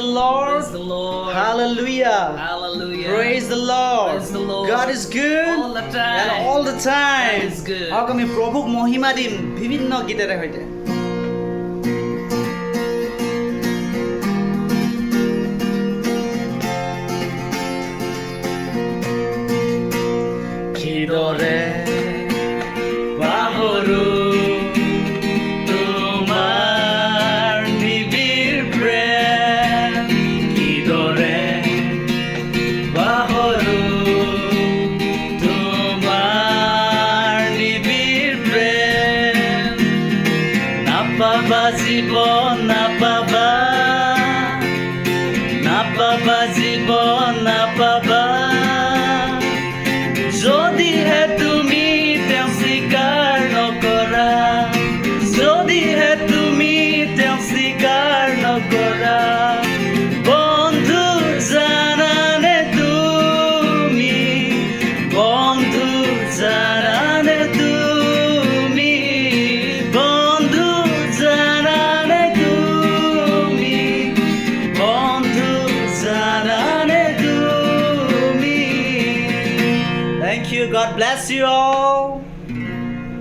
the Lord. Praise the Lord. Hallelujah. Hallelujah. Praise the Lord. Praise the Lord. God is good All the time. and all the time. God is good. আওক আমি প্ৰভুক মহিমা দিম বিভিন্ন গীতেৰে সৈতে। কিদৰে পাহৰো তোমাৰ নিবিড় প্ৰেম, কিদৰে পাহৰো তোমাৰ নিবিড় প্ৰেম, নাপাবা জীৱন নাপাবা, নাপাবা জীৱন নাপাবা, যদিহে তুমি তেওঁ স্বীকাৰ নকৰা, যদিহে তুমি তেওঁ স্বীকাৰ নকৰা। বন্ধু জানানে তুমি, বন্ধু জানানে তুমি, বন্ধু জানানে তুমি, বন্ধু জানানে তুমি। Thank you. God bless you all.